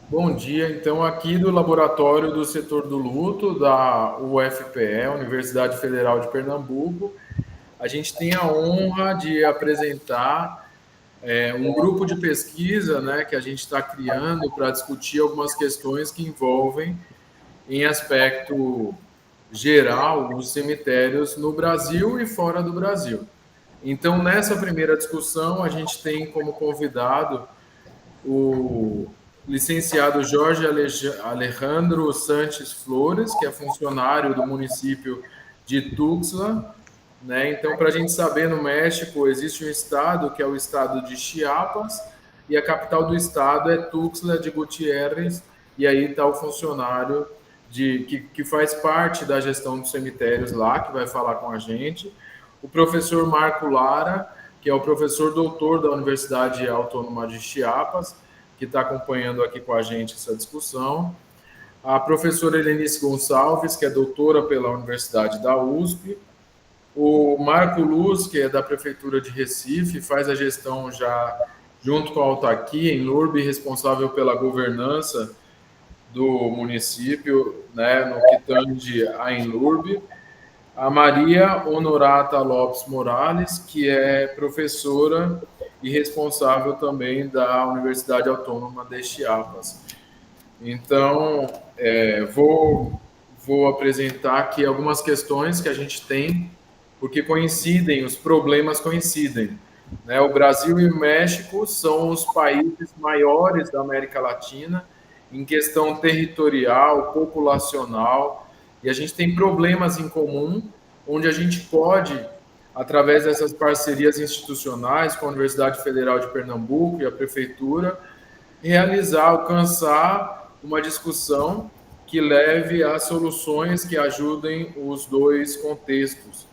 Bom dia, então, aqui do Laboratório do Setor do Luto, da UFPE, Universidade Federal de Pernambuco, a gente tem a honra de apresentar um grupo de pesquisa, né, que a gente está criando para discutir algumas questões que envolvem, em aspecto geral, os cemitérios no Brasil e fora do Brasil. Então, nessa primeira discussão, a gente tem como convidado o licenciado Jorge Alejandro Sanches Flores, que é funcionário do município de Tuxtla, né? Então, para a gente saber, no México existe um estado que é o estado de Chiapas e a capital do estado é Tuxtla de Gutiérrez, e aí está o funcionário que faz parte da gestão dos cemitérios lá, que vai falar com a gente, o professor Marco Lara, que é o professor doutor da Universidade Autônoma de Chiapas, que está acompanhando aqui com a gente essa discussão, a professora Helenice Gonçalves, que é doutora pela Universidade da USP, o Marco Luz, que é da Prefeitura de Recife, faz a gestão já junto com a Autaqui, em Lurbe, responsável pela governança do município, né, no que tange a Enlurbe, a Maria Honorata Lopes Morales, que é professora e responsável também da Universidade Autônoma de Chiapas. Então, vou apresentar aqui algumas questões que a gente tem, porque coincidem, os problemas coincidem. Né? O Brasil e o México são os países maiores da América Latina em questão territorial, populacional, e a gente tem problemas em comum, onde a gente pode, através dessas parcerias institucionais com a Universidade Federal de Pernambuco e a Prefeitura, realizar, alcançar uma discussão que leve a soluções que ajudem os dois contextos.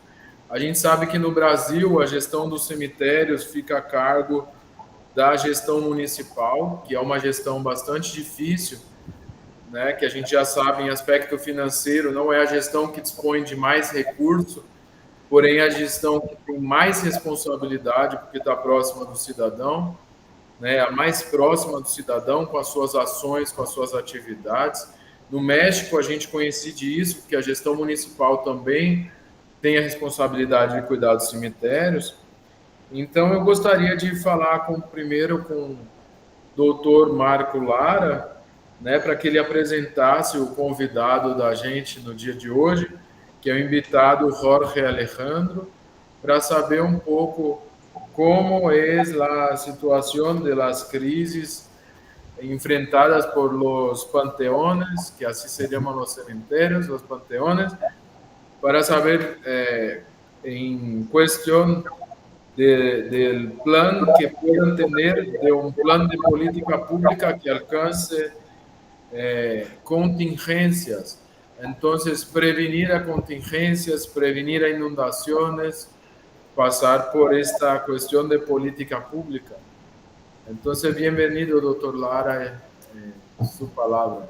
A gente sabe que no Brasil a gestão dos cemitérios fica a cargo da gestão municipal, que é uma gestão bastante difícil, né, que a gente já sabe em aspecto financeiro, não é a gestão que dispõe de mais recurso, porém a gestão que tem mais responsabilidade, porque está próxima do cidadão, né, a mais próxima do cidadão com as suas ações, com as suas atividades. No México, a gente coincide isso, porque a gestão municipal também tem a responsabilidade de cuidar dos cemitérios. Então, eu gostaria de falar primeiro com o doutor Marco Lara, né, para que ele apresentasse o convidado da gente no dia de hoje, que é o invitado Jorge Alejandro, para saber um pouco cómo es la situación de las crisis enfrentadas por los panteones, que así se llaman los cementerios, los panteones, para saber en cuestión del plan que puedan tener, de un plan de política pública que alcance contingencias. Entonces, prevenir a contingencias, prevenir a inundaciones, pasar por esta cuestión de política pública. Entonces, bienvenido, doctor Lara, su palabra.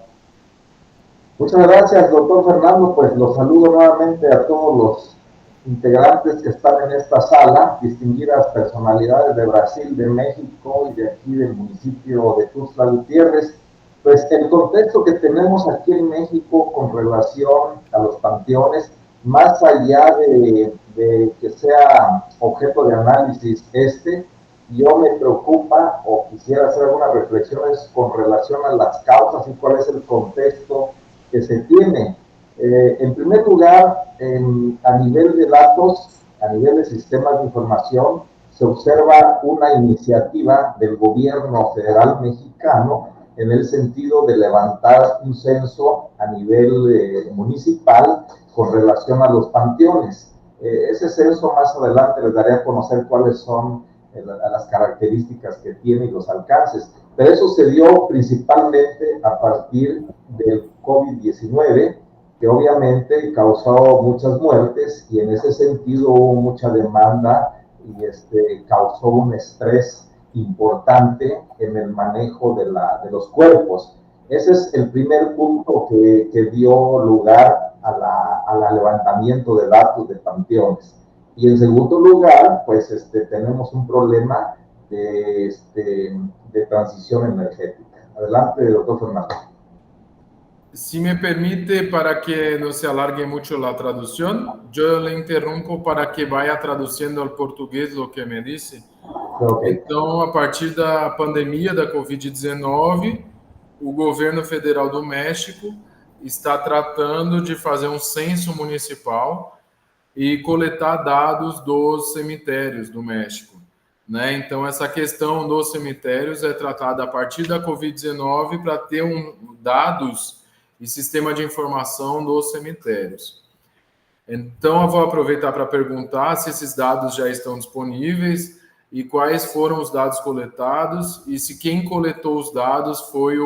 Muchas gracias, doctor Fernando. Pues los saludo nuevamente a todos los integrantes que están en esta sala, distinguidas personalidades de Brasil, de México y de aquí del municipio de Tuxtla Gutiérrez. Pues el contexto que tenemos aquí en México con relación a los panteones, más allá de que sea objeto de análisis yo me preocupa o quisiera hacer algunas reflexiones con relación a las causas y cuál es el contexto que se tiene. En primer lugar, a nivel de datos, a nivel de sistemas de información, se observa una iniciativa del gobierno federal mexicano en el sentido de levantar un censo a nivel municipal con relación a los panteones. Ese censo más adelante les daré a conocer cuáles son las características que tiene y los alcances. Pero eso se dio principalmente a partir del COVID-19, que obviamente causó muchas muertes y en ese sentido hubo mucha demanda y causó un estrés importante en el manejo de los cuerpos. Ese es el primer punto que dio lugar al levantamiento de datos de panteones. Y en segundo lugar, pues tenemos un problema de transición energética. Adelante, doctor Fernando. Si me permite, para que no se alargue mucho la traducción, yo le interrumpo para que vaya traduciendo al português lo que me dice. Okay. Então, a partir da pandemia da Covid-19, o governo federal do México está tratando de fazer um censo municipal e coletar dados dos cemitérios do México, né? Então, essa questão dos cemitérios é tratada a partir da Covid-19 para ter dados e sistema de informação dos cemitérios. Então, eu vou aproveitar para perguntar se esses dados já estão disponíveis e quais foram os dados coletados e se quem coletou os dados foi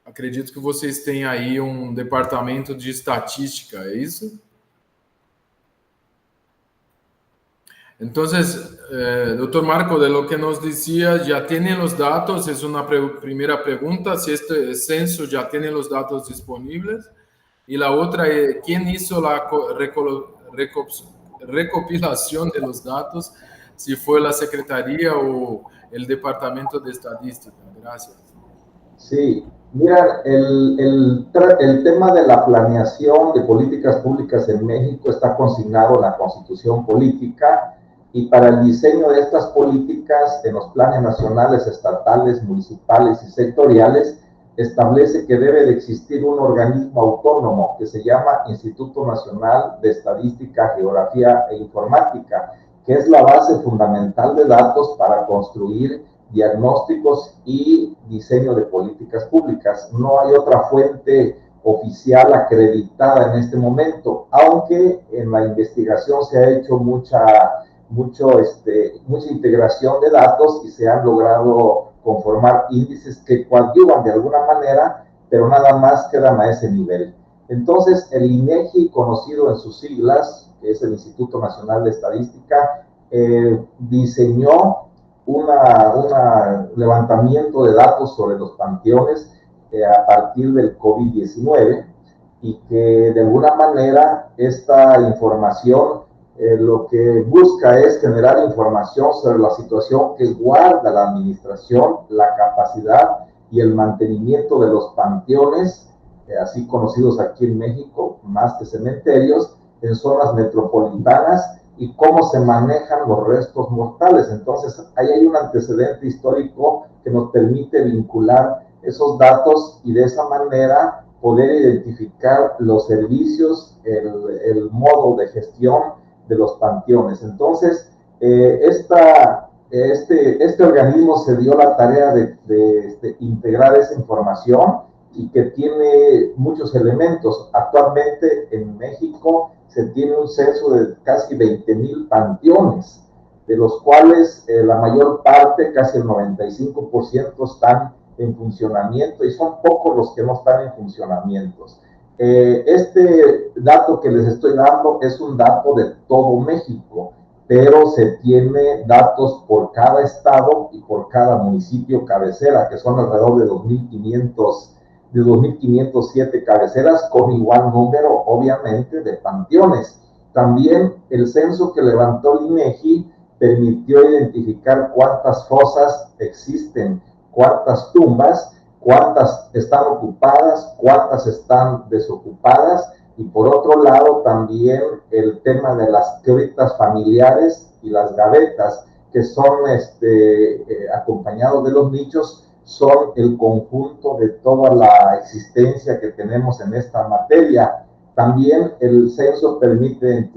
acredito que vocês têm aí um departamento de estatística, ¿es isso? Entonces, doctor Marco, de lo que nos decía, ¿ya tiene los datos? Es una primera pregunta, si este censo ya tiene los datos disponibles. Y la otra es, ¿quién hizo la recopilación de los datos? Si fue la Secretaría o el Departamento de Estadística. Gracias. Sí, mira, el tema de la planeación de políticas públicas en México está consignado en la Constitución Política y para el diseño de estas políticas en los planes nacionales, estatales, municipales y sectoriales establece que debe de existir un organismo autónomo que se llama Instituto Nacional de Estadística, Geografía e Informática, que es la base fundamental de datos para construir diagnósticos y diseño de políticas públicas. No hay otra fuente oficial acreditada en este momento, aunque en la investigación se ha hecho mucha integración de datos y se han logrado conformar índices que coadyuvan de alguna manera, pero nada más quedan a ese nivel. Entonces, el INEGI, conocido en sus siglas, que es el Instituto Nacional de Estadística, diseñó un levantamiento de datos sobre los panteones a partir del COVID-19 y que de alguna manera esta información lo que busca es generar información sobre la situación que guarda la administración, la capacidad y el mantenimiento de los panteones, así conocidos aquí en México, más que cementerios, en zonas metropolitanas y cómo se manejan los restos mortales. Entonces, ahí hay un antecedente histórico que nos permite vincular esos datos y de esa manera poder identificar los servicios, el modo de gestión de los panteones. Entonces, este organismo se dio la tarea de integrar esa información y que tiene muchos elementos. Actualmente en México se tiene un censo de casi 20,000 panteones, de los cuales la mayor parte, casi el 95%, están en funcionamiento y son pocos los que no están en funcionamiento. Este dato que les estoy dando es un dato de todo México, pero se tiene datos por cada estado y por cada municipio cabecera, que son alrededor de 2,507 cabeceras, con igual número, obviamente, de panteones. También el censo que levantó el INEGI permitió identificar cuántas fosas existen, cuántas tumbas, cuántas están ocupadas, cuántas están desocupadas, y por otro lado también el tema de las criptas familiares y las gavetas, que son acompañados de los nichos, son el conjunto de toda la existencia que tenemos en esta materia. También el censo permite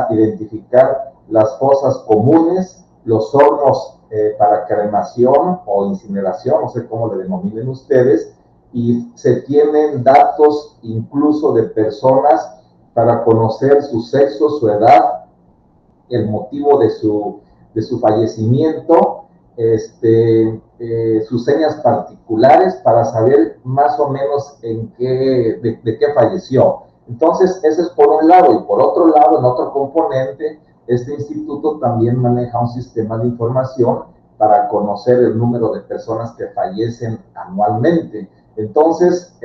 identificar las fosas comunes, los hornos para cremación o incineración, no sé cómo le denominen ustedes, y se tienen datos incluso de personas para conocer su sexo, su edad, el motivo de su fallecimiento, sus señas particulares para saber más o menos de qué falleció. Entonces, ese es por un lado, y por otro lado, en otro componente, este instituto también maneja un sistema de información para conocer el número de personas que fallecen anualmente. Entonces,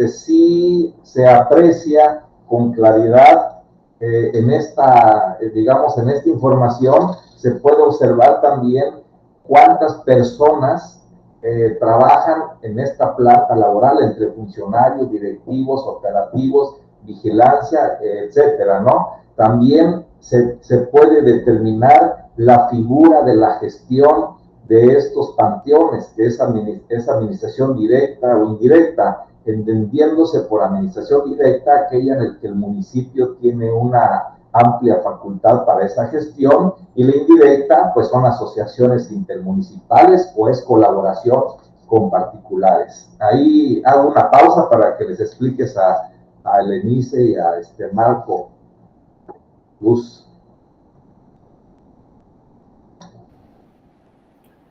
sí se aprecia con claridad en esta información, se puede observar también cuántas personas trabajan en esta planta laboral, entre funcionarios, directivos, operativos, vigilancia, etcétera, ¿no? También se puede determinar la figura de la gestión de estos panteones, que es administración directa o indirecta, entendiéndose por administración directa aquella en la que el municipio tiene una amplia facultad para esa gestión, y la indirecta pues son asociaciones intermunicipales o es colaboración con particulares. Ahí hago una pausa para que les expliques a Elenice y a Marco Luz.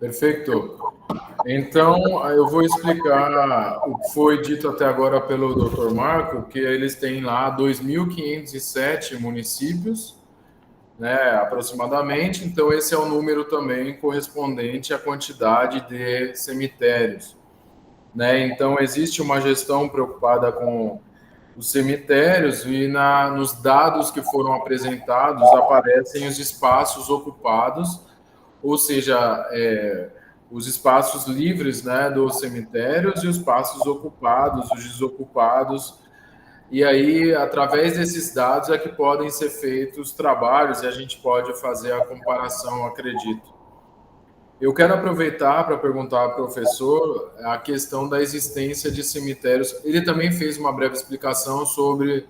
Perfeito. Então, eu vou explicar o que foi dito até agora pelo Dr. Marco, que eles têm lá 2.507 municípios, né, aproximadamente. Então, esse é o número também correspondente à quantidade de cemitérios, né? Então, existe uma gestão preocupada com os cemitérios e nos dados que foram apresentados aparecem os espaços ocupados, ou seja, os espaços livres, né, dos cemitérios e os espaços ocupados, os desocupados. E aí, através desses dados é que podem ser feitos trabalhos e a gente pode fazer a comparação, acredito. Eu quero aproveitar para perguntar ao professor a questão da existência de cemitérios. Ele também fez uma breve explicação sobre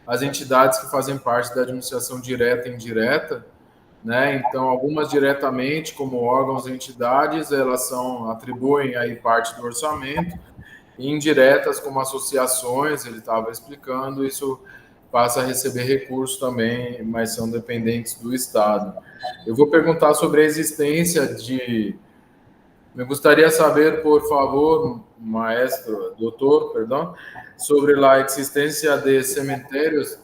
as entidades que fazem parte da administração direta e indireta, né? Então, algumas diretamente, como órgãos e entidades, elas atribuem aí parte do orçamento, e indiretas, como associações, ele estava explicando, isso passa a receber recursos também, mas são dependentes do Estado. Eu vou perguntar sobre a existência de... Me gostaria de saber, por favor, maestro, doutor, perdão, sobre a existência de cemitérios,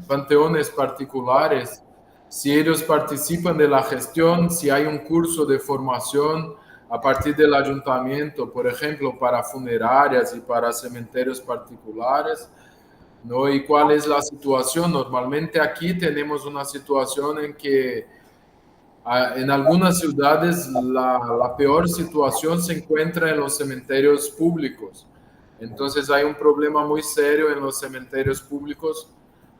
panteones particulares, si ellos participan de la gestión, si hay un curso de formación a partir del ayuntamiento, por ejemplo, para funerarias y para cementerios particulares, ¿no? ¿Y cuál es la situación? Normalmente aquí tenemos una situación en que en algunas ciudades la peor situación se encuentra en los cementerios públicos. Entonces hay un problema muy serio en los cementerios públicos,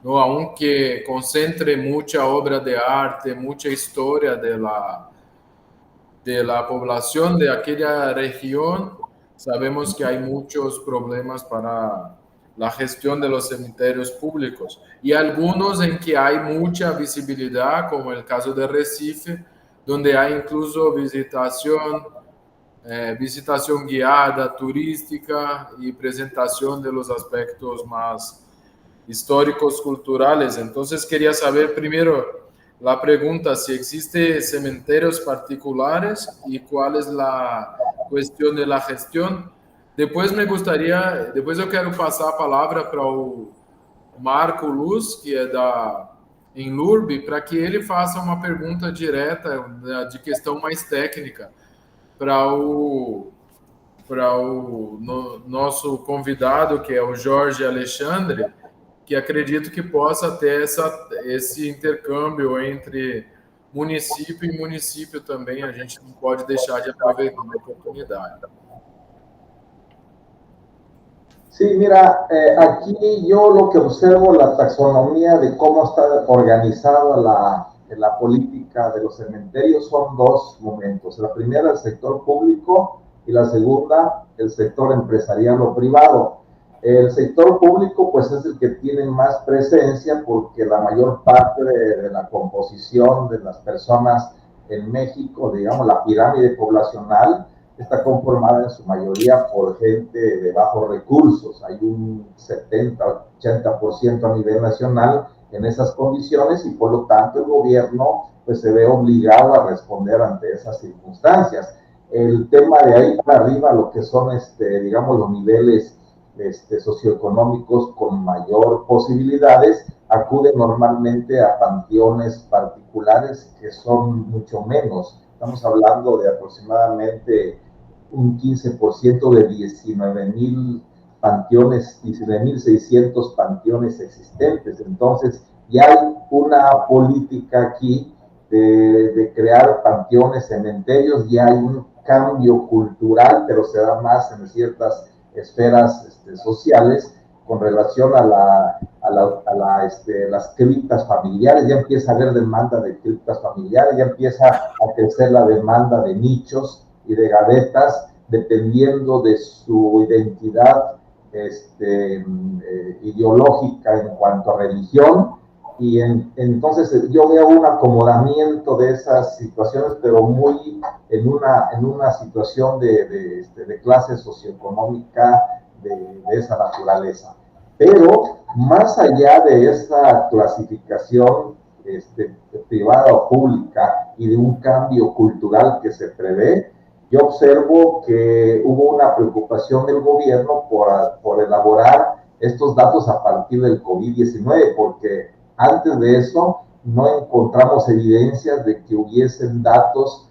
¿no? Aunque concentre mucha obra de arte, mucha historia de la población de aquella región, sabemos que hay muchos problemas para la gestión de los cementerios públicos. Y algunos en que hay mucha visibilidad, como el caso de Recife, donde hay incluso visitación guiada, turística y presentación de los aspectos más históricos, culturales. Entonces quería saber primero la pregunta, si existen cementerios particulares y cuál es la cuestión de la gestión. Después eu quero passar a palavra para o Marco Luz, que é em Lourdes, para que ele faça uma pergunta direta, de questão mais técnica, para o nosso convidado, que é o Jorge Alexandre, que acredito que possa ter esse intercâmbio entre município e município também. A gente não pode deixar de aproveitar a oportunidade. Sí, mira, aquí yo lo que observo, la taxonomía de cómo está organizada la política de los cementerios, son dos momentos. La primera, el sector público, y la segunda, el sector empresarial o privado. El sector público, pues, es el que tiene más presencia porque la mayor parte de la composición de las personas en México, digamos, la pirámide poblacional, está conformada en su mayoría por gente de bajos recursos. Hay un 70-80% a nivel nacional en esas condiciones y por lo tanto el gobierno pues se ve obligado a responder ante esas circunstancias. El tema de ahí para arriba, lo que son, digamos, los niveles socioeconómicos con mayor posibilidades, acuden normalmente a panteones particulares que son mucho menos. Estamos hablando de aproximadamente un 15% de 19,000 panteones, 19,600 panteones existentes. Entonces, ya hay una política aquí de crear panteones, cementerios. Ya hay un cambio cultural, pero se da más en ciertas esferas sociales con relación a las criptas familiares. Ya empieza a haber demanda de criptas familiares, ya empieza a crecer la demanda de nichos y de gavetas, dependiendo de su identidad ideológica en cuanto a religión. Y entonces yo veo un acomodamiento de esas situaciones, pero muy en una situación de clase socioeconómica de esa naturaleza. Pero más allá de esa clasificación privada o pública y de un cambio cultural que se prevé, yo observo que hubo una preocupación del gobierno por elaborar estos datos a partir del COVID-19, porque antes de eso no encontramos evidencias de que hubiesen datos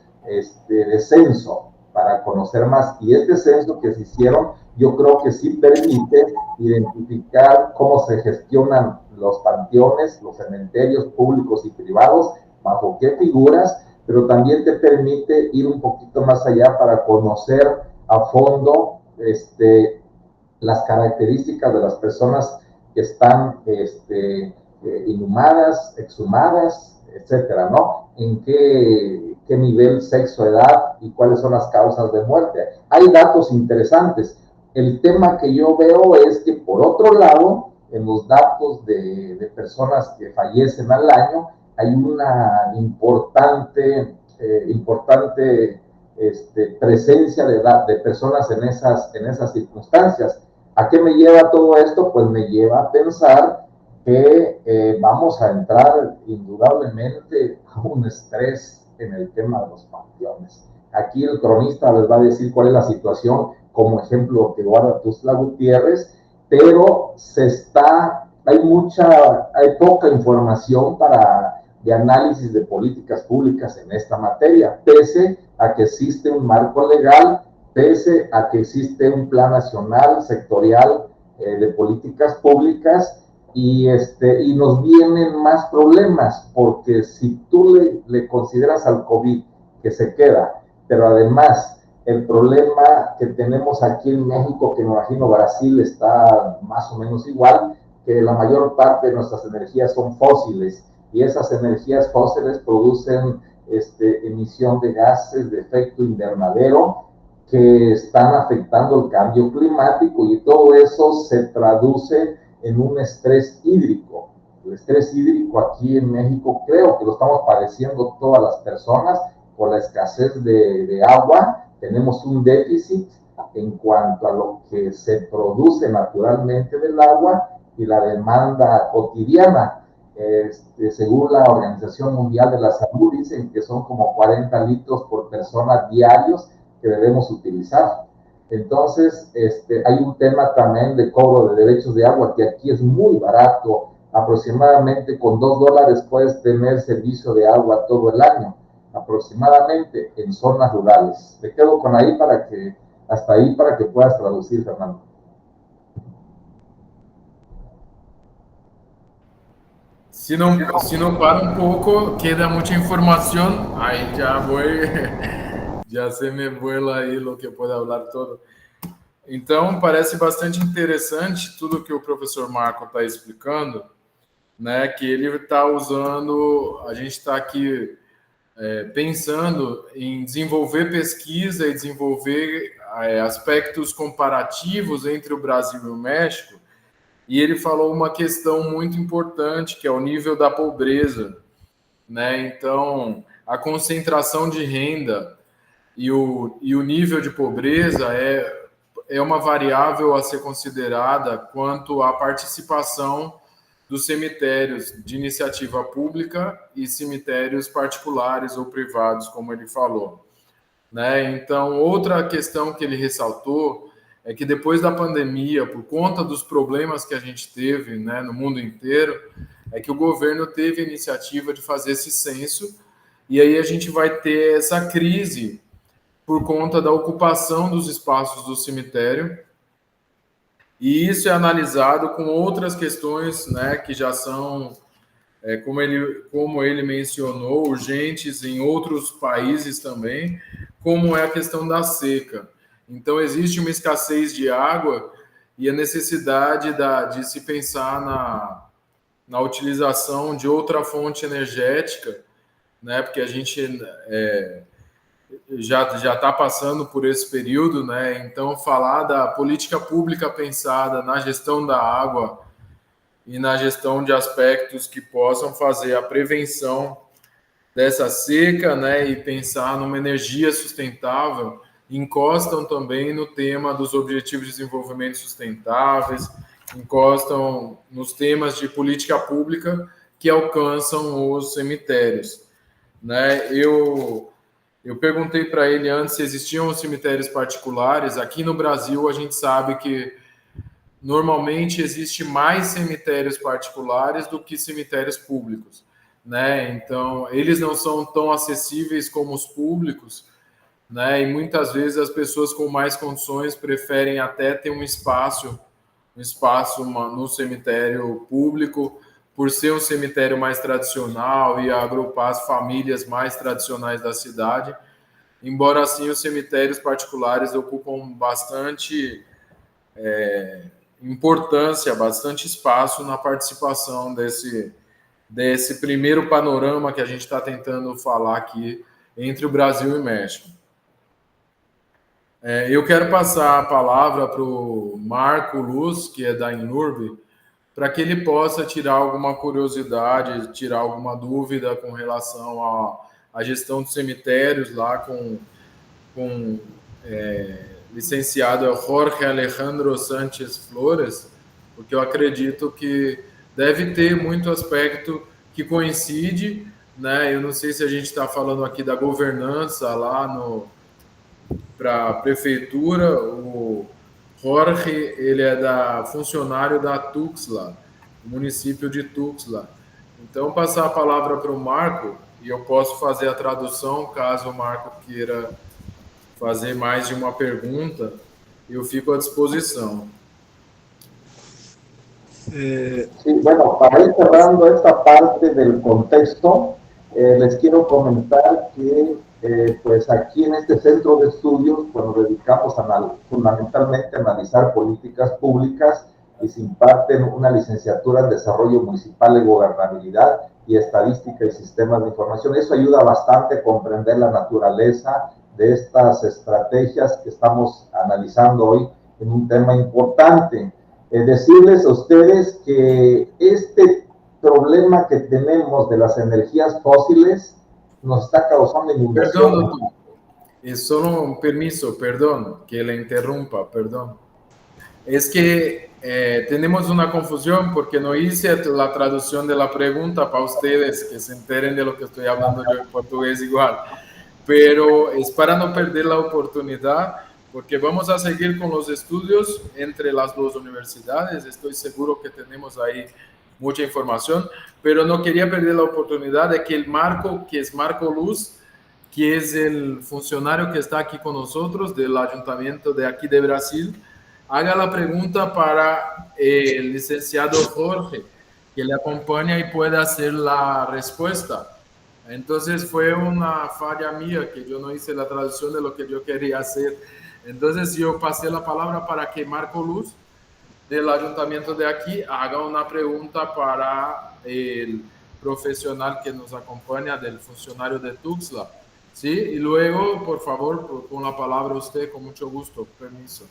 de censo para conocer más. Y este censo que se hicieron, yo creo que sí permite identificar cómo se gestionan los panteones, los cementerios públicos y privados, bajo qué figuras, pero también te permite ir un poquito más allá para conocer a fondo las características de las personas que están inhumadas, exhumadas, etcétera, ¿no? En qué nivel, sexo, edad y cuáles son las causas de muerte. Hay datos interesantes. El tema que yo veo es que, por otro lado, en los datos de personas que fallecen al año, hay una importante presencia de personas en esas circunstancias. ¿A qué me lleva todo esto? Pues me lleva a pensar que vamos a entrar indudablemente a un estrés en el tema de los panteones. Aquí el cronista les va a decir cuál es la situación, como ejemplo que guarda Tuxtla Gutiérrez, pero hay poca información de análisis de políticas públicas en esta materia, pese a que existe un marco legal, pese a que existe un plan nacional, sectorial de políticas públicas, y nos vienen más problemas, porque si tú le consideras al COVID que se queda, pero además el problema que tenemos aquí en México, que me imagino Brasil está más o menos igual, que la mayor parte de nuestras energías son fósiles, y esas energías fósiles producen emisión de gases de efecto invernadero que están afectando el cambio climático, y todo eso se traduce en un estrés hídrico. El estrés hídrico aquí en México creo que lo estamos padeciendo todas las personas por la escasez de agua. Tenemos un déficit en cuanto a lo que se produce naturalmente del agua y la demanda cotidiana. Según la Organización Mundial de la Salud, dicen que son como 40 litros por persona diarios que debemos utilizar. Entonces, hay un tema también de cobro de derechos de agua, que aquí es muy barato. Aproximadamente con $2 puedes tener servicio de agua todo el año, aproximadamente en zonas rurales. Me quedo con hasta ahí para que puedas traducir, Fernando. Si no para un poco, queda mucha información, ahí ya voy, ya se me vuela aí lo que puedo hablar todo. Então, parece bastante interessante tudo que o professor Marco está explicando, né? Que ele está usando, a gente está aqui pensando em desenvolver pesquisa e desenvolver aspectos comparativos entre o Brasil e o México, e ele falou uma questão muito importante, que é o nível da pobreza, né? Então, a concentração de renda e o nível de pobreza é uma variável a ser considerada quanto à participação dos cemitérios de iniciativa pública e cemitérios particulares ou privados, como ele falou, né? Então, outra questão que ele ressaltou é que depois da pandemia, por conta dos problemas que a gente teve, né, no mundo inteiro, é que o governo teve a iniciativa de fazer esse censo, e aí a gente vai ter essa crise por conta da ocupação dos espaços do cemitério, e isso é analisado com outras questões, né, que já são como ele mencionou, urgentes em outros países também, como é a questão da seca. Então, existe uma escassez de água e a necessidade de se pensar na utilização de outra fonte energética, né? Porque a gente já está passando por esse período, né? Então, falar da política pública pensada na gestão da água e na gestão de aspectos que possam fazer a prevenção dessa seca, né? E pensar numa energia sustentável, encostam também no tema dos Objetivos de Desenvolvimento Sustentáveis, encostam nos temas de política pública que alcançam os cemitérios, né? Eu perguntei para ele antes se existiam cemitérios particulares. Aqui no Brasil, a gente sabe que normalmente existe mais cemitérios particulares do que cemitérios públicos, né? Então, eles não são tão acessíveis como os públicos, né? E muitas vezes as pessoas com mais condições preferem até ter um espaço no cemitério público, por ser um cemitério mais tradicional e agrupar as famílias mais tradicionais da cidade. Embora assim, os cemitérios particulares ocupam bastante importância, bastante espaço na participação desse primeiro panorama que a gente está tentando falar aqui entre o Brasil e o México. Eu quero passar a palavra para o Marco Luz, que é da Inurb, para que ele possa tirar alguma curiosidade, tirar alguma dúvida com relação à gestão dos cemitérios lá com licenciado Jorge Alejandro Sánchez Flores, porque eu acredito que deve ter muito aspecto que coincide, né? Eu não sei se a gente está falando aqui da governança lá para a prefeitura. O Jorge, ele é funcionário da Tuxtla, município de Tuxtla. Então, passar a palavra para o Marco, e eu posso fazer a tradução, caso o Marco queira fazer mais de uma pergunta, eu fico à disposição. Sí, bueno, para ir cerrando esta parte del contexto, les quiero comentar que pues aquí en este centro de estudios pues nos dedicamos fundamentalmente a analizar políticas públicas y se imparte una licenciatura en Desarrollo Municipal de Gobernabilidad y Estadística y Sistemas de Información. Eso ayuda bastante a comprender la naturaleza de estas estrategias que estamos analizando hoy en un tema importante. Decirles a ustedes que este problema que tenemos de las energías fósiles nos está causando inundaciones. Perdón, doctor. Es solo un permiso, perdón, que le interrumpa, perdón. Es que tenemos una confusión porque no hice la traducción de la pregunta para ustedes, que se enteren de lo que estoy hablando yo en portugués igual. Pero es para no perder la oportunidad, porque vamos a seguir con los estudios entre las dos universidades. Estoy seguro que tenemos ahí mucha información, pero no quería perder la oportunidad de que el Marco, que es Marco Luz, que es el funcionario que está aquí con nosotros del Ayuntamiento de aquí de Brasil, haga la pregunta para el licenciado Jorge, que le acompaña y puede hacer la respuesta. Entonces fue una falla mía que yo no hice la traducción de lo que yo quería hacer. Entonces yo pasé la palabra para que Marco Luz, del ayuntamiento de aquí, haga una pregunta para el profesional que nos acompaña, del funcionario de Tuxtla. ¿Sí? Y luego, por favor, con la palabra usted, con mucho gusto. Permiso.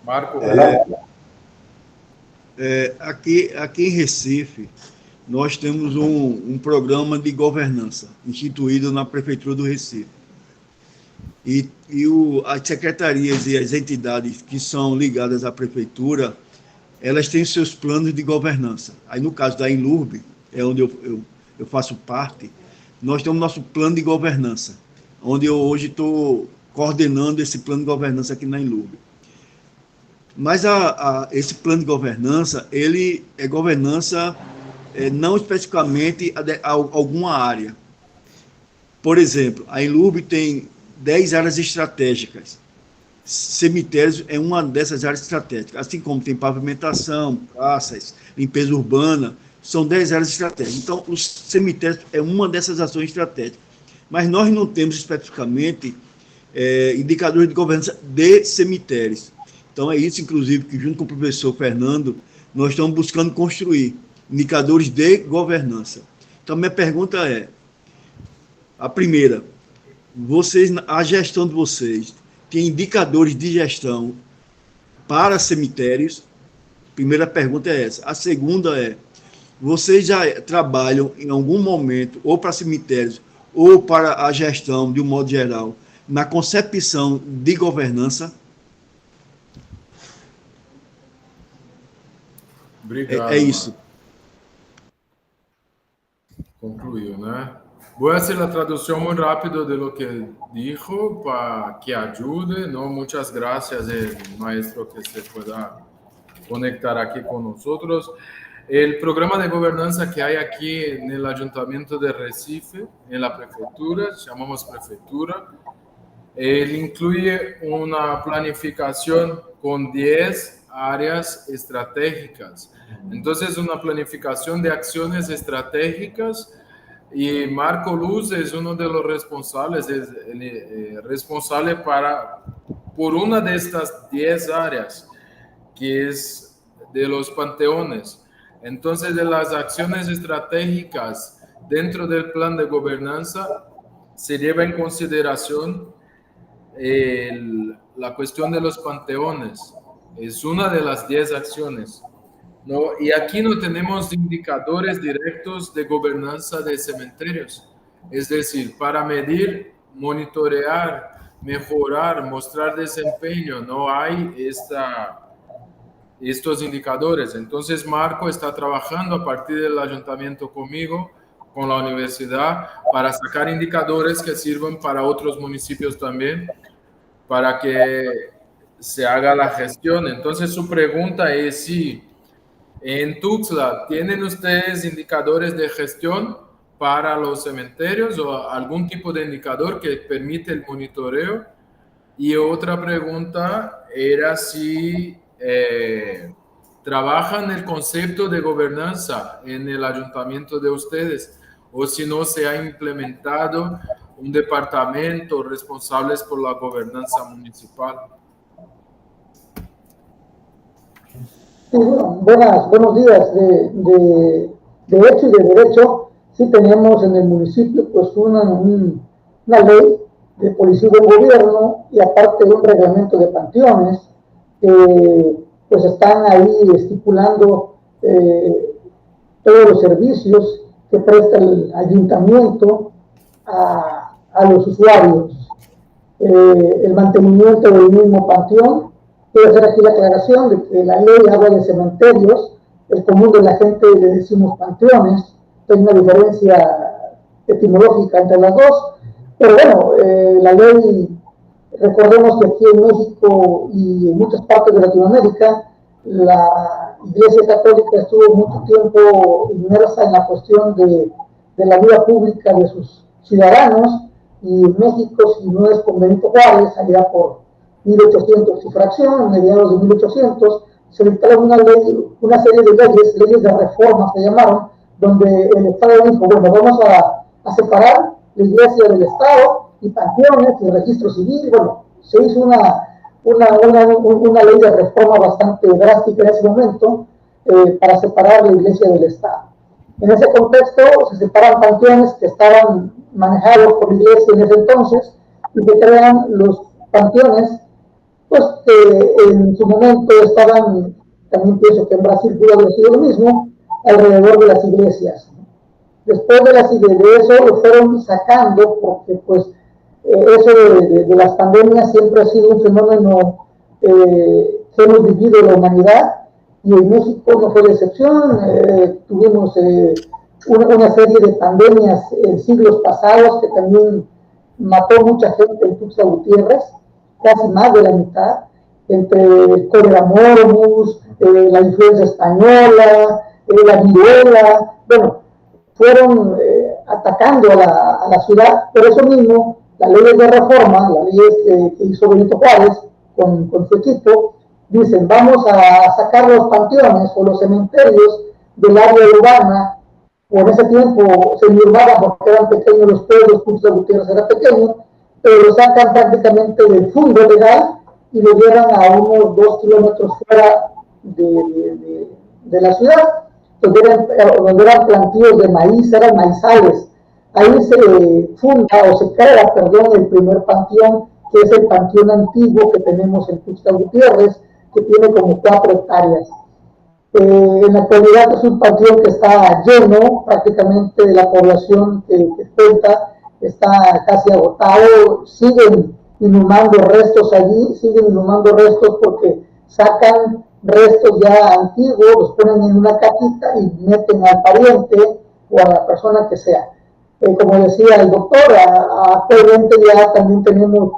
Marco. Aqui em Recife, nós temos um programa de governança instituído na Prefeitura do Recife. E as secretarias e as entidades que são ligadas à Prefeitura, elas têm seus planos de governança. Aí, no caso da Inurb, é onde eu faço parte, nós temos nosso plano de governança, onde eu hoje estou coordenando esse plano de governança aqui na Inurb. Mas esse plano de governança, ele é governança não especificamente a alguma área. Por exemplo, a Inurb tem 10 áreas estratégicas. Cemitérios é uma dessas áreas estratégicas, assim como tem pavimentação, praças, limpeza urbana, são 10 áreas estratégicas. Então, os cemitérios é uma dessas ações estratégicas. Mas nós não temos especificamente indicadores de governança de cemitérios. Então, é isso, inclusive, que junto com o professor Fernando, nós estamos buscando construir indicadores de governança. Então, minha pergunta é, a primeira, a gestão de vocês tem indicadores de gestão para cemitérios? Primeira pergunta é essa. A segunda é, vocês já trabalham em algum momento, ou para cemitérios, ou para a gestão, de um modo geral, na concepção de governança? Obrigado. É isso. Concluiu, né? Voy a hacer la traducción muy rápido de lo que dijo para que ayude, ¿no? Muchas gracias, maestro, que se pueda conectar aquí con nosotros. El programa de gobernanza que hay aquí en el Ayuntamiento de Recife, en la prefectura, llamamos prefectura, él incluye una planificación con 10 áreas estratégicas. Entonces, una planificación de acciones estratégicas. Y Marco Luz es uno de los responsables, es responsable por una de estas 10 áreas, que es de los panteones. Entonces, de las acciones estratégicas dentro del plan de gobernanza, se lleva en consideración la cuestión de los panteones. Es una de las 10 acciones. ¿No? Y aquí no tenemos indicadores directos de gobernanza de cementerios. Es decir, para medir, monitorear, mejorar, mostrar desempeño, no hay estos indicadores. Entonces, Marco está trabajando a partir del ayuntamiento conmigo, con la universidad, para sacar indicadores que sirvan para otros municipios también, para que se haga la gestión. Entonces, su pregunta es si en Tuxtla, ¿tienen ustedes indicadores de gestión para los cementerios o algún tipo de indicador que permite el monitoreo? Y otra pregunta era si trabajan el concepto de gobernanza en el ayuntamiento de ustedes o si no se ha implementado un departamento responsables por la gobernanza municipal. Sí, bueno, buenos días. De hecho y de derecho, sí tenemos en el municipio pues una ley de policía y buen gobierno y aparte un reglamento de panteones que pues están ahí estipulando todos los servicios que presta el ayuntamiento a los usuarios. El mantenimiento del mismo panteón. Quiero hacer aquí la aclaración de que la ley habla de cementerios, el común de la gente le decimos panteones, hay una diferencia etimológica entre las dos, pero bueno, la ley, recordemos que aquí en México y en muchas partes de Latinoamérica, la Iglesia Católica estuvo mucho tiempo inmersa en la cuestión de la vida pública de sus ciudadanos, y en México, si no es con Benito Juárez, allá por 1800 y fracción, mediados de 1800, se dictaron una serie de leyes de reforma se llamaron, donde el Estado dijo, bueno, vamos a separar la iglesia del Estado y panteones y registro civil. Bueno, se hizo una ley de reforma bastante drástica en ese momento para separar la iglesia del Estado. En ese contexto se separan panteones que estaban manejados por la iglesia en ese entonces y se crean los panteones pues que en su momento estaban, también pienso que en Brasil pudo haber sido lo mismo, alrededor de las iglesias. Después de eso lo fueron sacando porque pues eso de las pandemias siempre ha sido un fenómeno que hemos vivido en la humanidad y en México no fue la excepción. Tuvimos una serie de pandemias en siglos pasados que también mató mucha gente en Tuxtla Gutiérrez, casi más de la mitad, entre el cólera morbus, la influenza española, la viruela, bueno, fueron atacando a la ciudad. Por eso mismo, las leyes de reforma, las leyes que hizo Benito Juárez con su equipo, dicen, vamos a sacar los panteones o los cementerios del área urbana, o en ese tiempo semiurbana, porque eran pequeños los pueblos, Tuxtla Gutiérrez era pequeño, pero lo sacan prácticamente del fondo legal y lo llevan a unos 2 kilómetros fuera de la ciudad, donde eran plantíos de maíz, eran maizales. Ahí se funda o se crea, perdón, el primer panteón, que es el panteón antiguo que tenemos en Tuxtla Gutiérrez, que tiene como 4 hectáreas. En la actualidad es un panteón que está lleno, prácticamente de la población que cuenta, está casi agotado, siguen inhumando restos allí, siguen inhumando restos porque sacan restos ya antiguos, los ponen en una cajita y meten al pariente o a la persona que sea. Como decía el doctor, actualmente ya también tenemos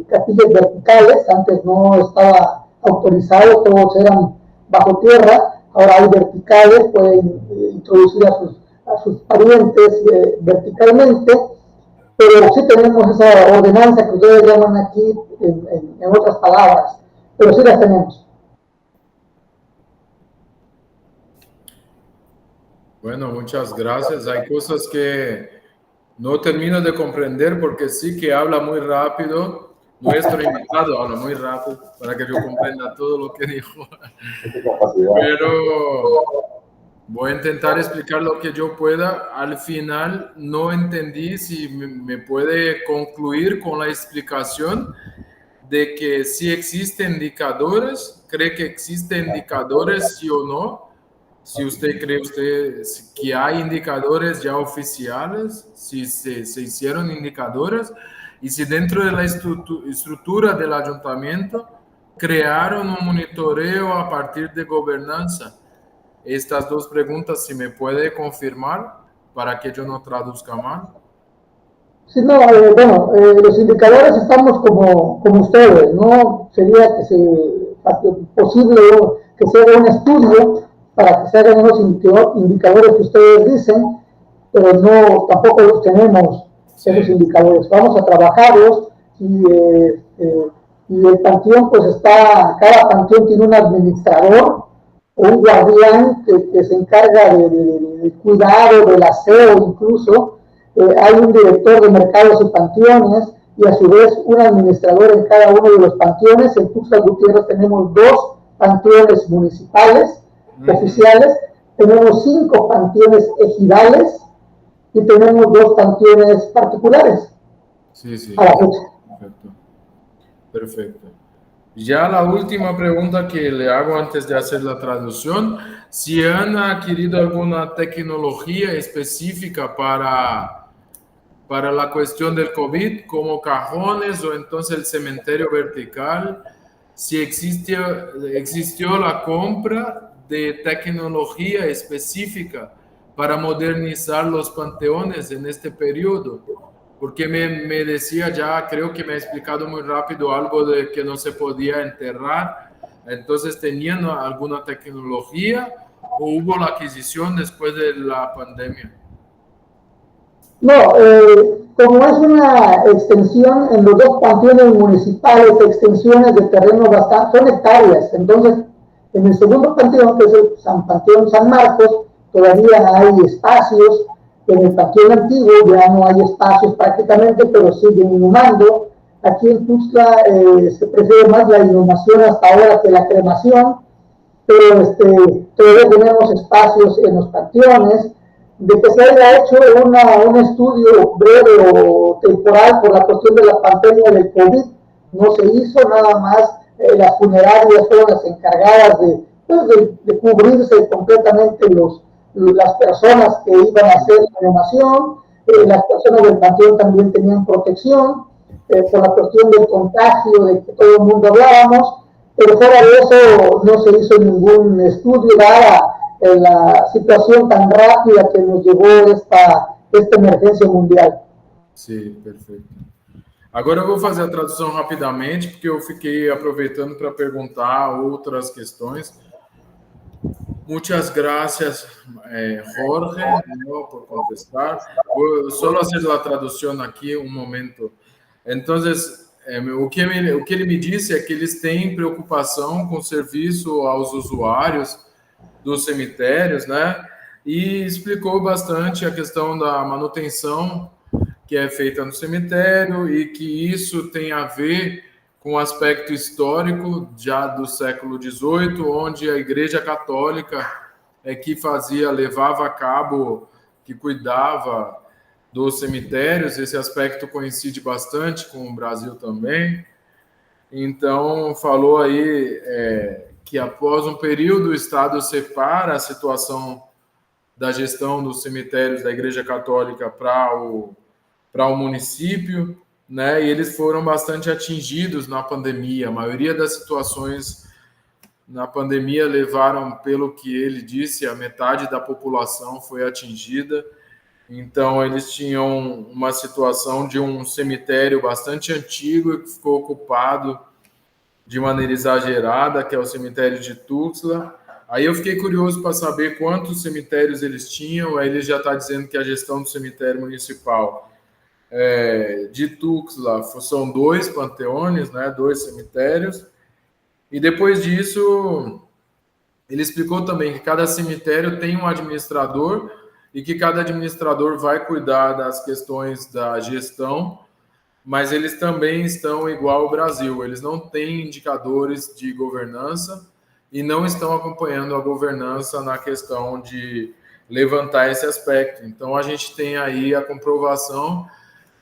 capillas verticales, antes no estaba autorizado, todos eran bajo tierra, ahora hay verticales, pueden introducir a sus parientes verticalmente, pero sí tenemos esa ordenanza que ustedes llaman aquí en otras palabras, pero sí las tenemos. Bueno, muchas gracias. Hay cosas que no termino de comprender porque sí que habla muy rápido. Nuestro invitado habla muy rápido para que yo comprenda todo lo que dijo. Pero voy a intentar explicar lo que yo pueda. Al final no entendí si me puede concluir con la explicación de que si existen indicadores, cree que existen indicadores, sí o no. Si usted cree que hay indicadores ya oficiales, si se hicieron indicadores, y si dentro de la estructura del ayuntamiento crearon un monitoreo a partir de gobernanza. Estas dos preguntas, si me puede confirmar para que yo no traduzca mal. Sí, no, bueno, los indicadores estamos como ustedes, ¿no? Sería que posible que se haga un estudio para que se hagan unos indicadores que ustedes dicen, pero no, tampoco los tenemos, esos indicadores. Vamos a trabajarlos y el panteón, pues cada panteón tiene un administrador o un guardián que se encarga de cuidar o del aseo incluso. Hay un director de mercados y panteones y a su vez un administrador en cada uno de los panteones. En Tuxtla Gutiérrez tenemos 2 panteones municipales oficiales, tenemos 5 panteones ejidales y tenemos 2 panteones particulares. Sí, sí. A la fecha. Perfecto. Perfecto. Ya la última pregunta que le hago antes de hacer la traducción, si han adquirido alguna tecnología específica para la cuestión del COVID, como cajones o entonces el cementerio vertical, si existió la compra de tecnología específica para modernizar los panteones en este periodo. Porque me decía ya, creo que me ha explicado muy rápido algo de que no se podía enterrar. Entonces, ¿tenían alguna tecnología o hubo la adquisición después de la pandemia? No, como es una extensión en los 2 panteones municipales, extensiones de terreno bastante, son hectáreas. Entonces, en el segundo panteón, que es el Panteón San Marcos, todavía hay espacios. En el panteón antiguo ya no hay espacios prácticamente, pero siguen inhumando. Aquí en Tuxtla se prefiere más la inhumación hasta ahora que la cremación, pero todavía tenemos espacios en los panteones. De que se haya hecho un estudio breve o temporal por la cuestión de la pandemia del COVID, no se hizo, nada más las funerarias fueron las encargadas de cubrirse completamente las personas que iban a hacer la cremación. Las personas del panteón también tenían protección por la cuestión del contagio, de que todo el mundo hablábamos, pero fuera de eso no se hizo ningún estudio dada la situación tan rápida que nos llevó esta emergência mundial. Sim, perfeito. Agora eu vou fazer a tradução rapidamente, porque eu fiquei aproveitando para perguntar outras questões. Muchas gracias, Jorge, por contestar. Vou só fazer a tradução aqui um momento. Então, o que ele me disse é que eles têm preocupação com o serviço aos usuários, dos cemitérios, né? E explicou bastante a questão da manutenção que é feita no cemitério e que isso tem a ver com o aspecto histórico já do século XVIII, onde a Igreja Católica é que levava a cabo, que cuidava dos cemitérios. Esse aspecto coincide bastante com o Brasil também. Então, falou aí que após um período o Estado separa a situação da gestão dos cemitérios da Igreja Católica para o município, né? E eles foram bastante atingidos na pandemia. A maioria das situações na pandemia levaram, pelo que ele disse, a metade da população foi atingida. Então, eles tinham uma situação de um cemitério bastante antigo que ficou ocupado de maneira exagerada, que é o cemitério de Tuxtla. Aí eu fiquei curioso para saber quantos cemitérios eles tinham. Aí ele já está dizendo que a gestão do cemitério municipal de Tuxtla são 2 panteões, né, 2 cemitérios. E depois disso, ele explicou também que cada cemitério tem um administrador e que cada administrador vai cuidar das questões da gestão, mas eles também estão igual ao Brasil. Eles não têm indicadores de governança e não estão acompanhando a governança na questão de levantar esse aspecto. Então, a gente tem aí a comprovação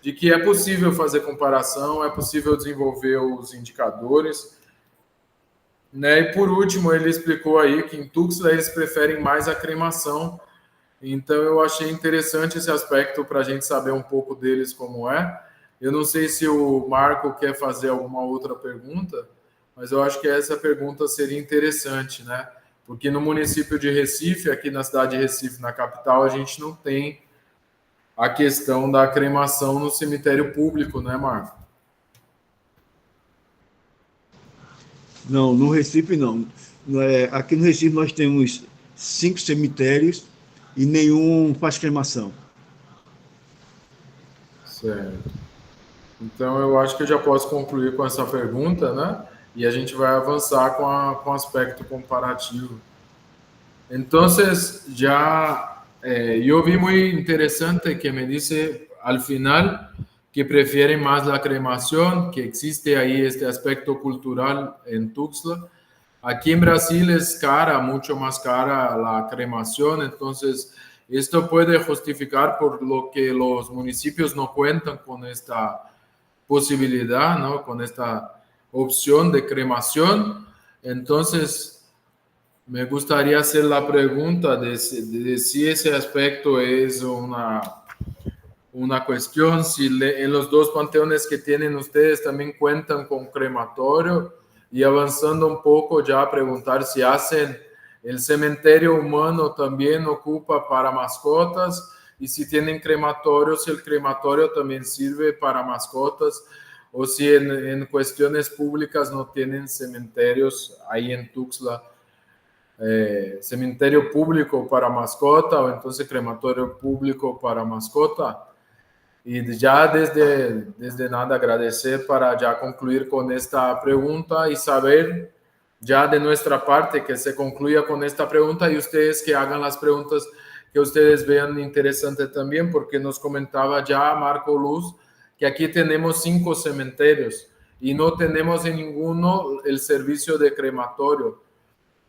de que é possível fazer comparação, é possível desenvolver os indicadores, né? E, por último, ele explicou aí que em Tuxtla eles preferem mais a cremação. Então, eu achei interessante esse aspecto para a gente saber um pouco deles como é. Eu não sei se o Marco quer fazer alguma outra pergunta, mas eu acho que essa pergunta seria interessante, né? Porque no município de Recife, aqui na cidade de Recife, na capital, a gente não tem a questão da cremação no cemitério público, né, Marco? Não, no Recife não. Aqui no Recife nós temos 5 cemitérios e nenhum faz cremação. Certo. Então, eu acho que eu já posso concluir com essa pergunta, né? E a gente vai avançar com o aspecto comparativo. Então, yo vi muy interesante que me dice al final que prefieren más la cremación, que existe ahí este aspecto cultural en Tuxtla. Aquí en Brasil es cara, mucho más cara la cremación, entonces esto puede justificar por lo que los municipios no cuentan con esta posibilidad, ¿no? Con esta opción de cremación. Entonces, me gustaría hacer la pregunta de si ese aspecto es una cuestión, si en los 2 panteones que tienen ustedes también cuentan con crematorio, y avanzando un poco ya a preguntar si hacen el cementerio humano también ocupa para mascotas, y si tienen crematorio, si el crematorio también sirve para mascotas, o si en cuestiones públicas no tienen cementerios ahí en Tuxtla. Cementerio público para mascota o entonces crematorio público para mascota. Y ya desde nada agradecer para ya concluir con esta pregunta y saber ya de nuestra parte que se concluya con esta pregunta y ustedes que hagan las preguntas que ustedes vean interesante también, porque nos comentaba ya Marco Luz que aquí tenemos 5 cementerios y no tenemos en ninguno el servicio de crematorio.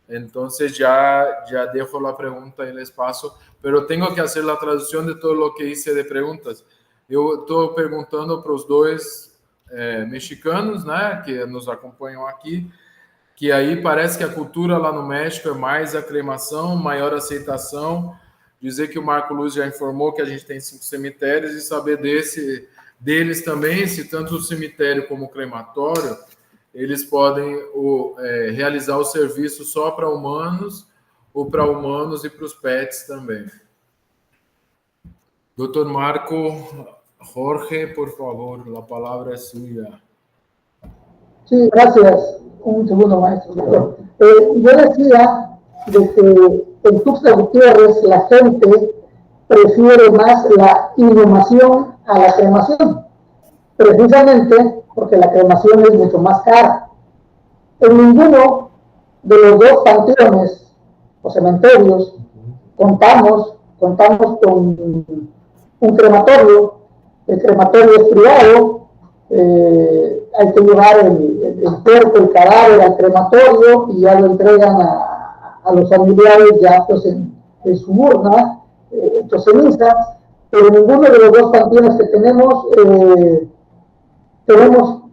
Entonces ya dejo la pregunta en el espacio, pero tengo que hacer la traducción de todo lo que hice de preguntas. Eu estou perguntando para os 2 mexicanos, né, que nos acompanham aqui, que aí parece que a cultura lá no México é mais a cremação, maior aceitação. Dizer que o Marco Luz já informou que a gente tem 5 cemitérios e saber deles também, se tanto o cemitério como o crematório, eles podem realizar o serviço só para humanos ou para humanos e para os pets também. Doctor Marco, Jorge, por favor, la palabra es suya. Sí, gracias. Un segundo, maestro. Yo decía de que en Tuxtla Gutiérrez la gente prefiere más la inhumación a la cremación, precisamente porque la cremación es mucho más cara. En ninguno de los 2 panteones los cementerios, contamos con un crematorio. El crematorio es privado, hay que llevar el cuerpo, el cadáver al crematorio y ya lo entregan a los familiares ya pues en su urna, sus cenizas, pero ninguno de los dos panteones que tenemos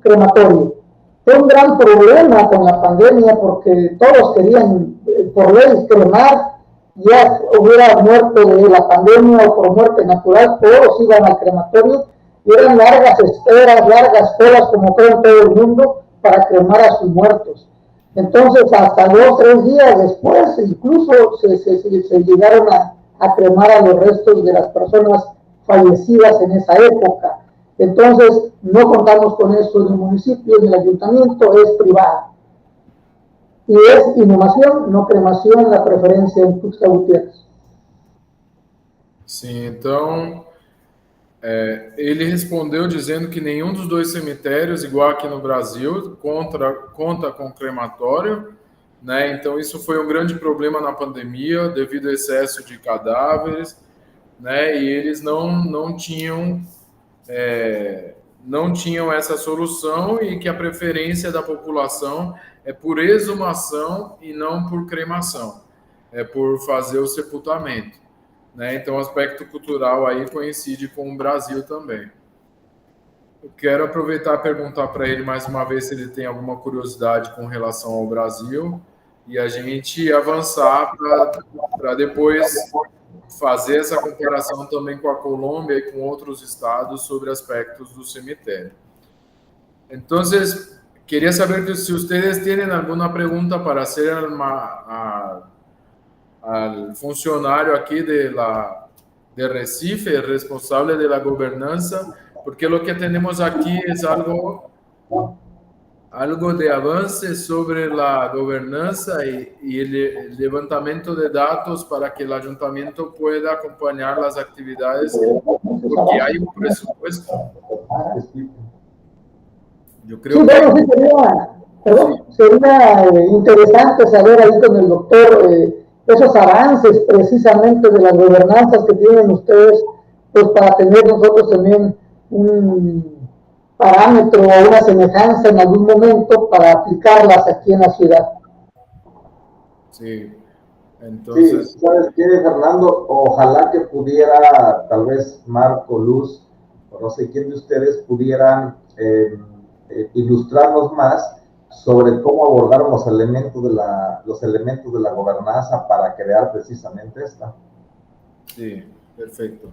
crematorio. Fue un gran problema con la pandemia porque todos querían por ley cremar, ya hubiera muerto de la pandemia o por muerte natural, todos iban al crematorio y eran largas esperas, largas colas, como creo en todo el mundo, para cremar a sus muertos. Entonces, hasta 2 o 3 días después, incluso se llegaron a cremar a los restos de las personas fallecidas en esa época. Entonces, no contamos con eso en el municipio, en el ayuntamiento, es privado. Y es inhumación, no cremación, la preferência em Tuxtla Gutiérrez. Sim, então, ele respondeu dizendo que nenhum dos dois cemitérios, igual aqui no Brasil, conta com crematório, né? Então, isso foi um grande problema na pandemia, devido ao excesso de cadáveres, né? E eles não tinham essa solução e que a preferência da população é por exumação e não por cremação, é por fazer o sepultamento, né? Então, o aspecto cultural aí coincide com o Brasil também. Eu quero aproveitar e perguntar para ele mais uma vez se ele tem alguma curiosidade com relação ao Brasil e a gente avançar para depois fazer essa comparação também com a Colômbia e com outros estados sobre aspectos do cemitério. Entonces, quería saber si ustedes tienen alguna pregunta para hacer al funcionario aquí de Recife, el responsable de la gobernanza, porque lo que tenemos aquí es algo de avance sobre la gobernanza y el levantamiento de datos para que el ayuntamiento pueda acompañar las actividades, porque hay un presupuesto. Yo creo sería interesante saber ahí con el doctor esos avances precisamente de las gobernanzas que tienen ustedes, pues para tener nosotros también un parámetro o una semejanza en algún momento para aplicarlas aquí en la ciudad. Sí, entonces... Sí, ¿sabes qué, Fernando? Ojalá que pudiera, tal vez Marco, Luz, o no sé quién de ustedes pudieran ilustrarnos más sobre cómo abordaron los elementos de la gobernanza para crear precisamente esta. Sí, perfeito.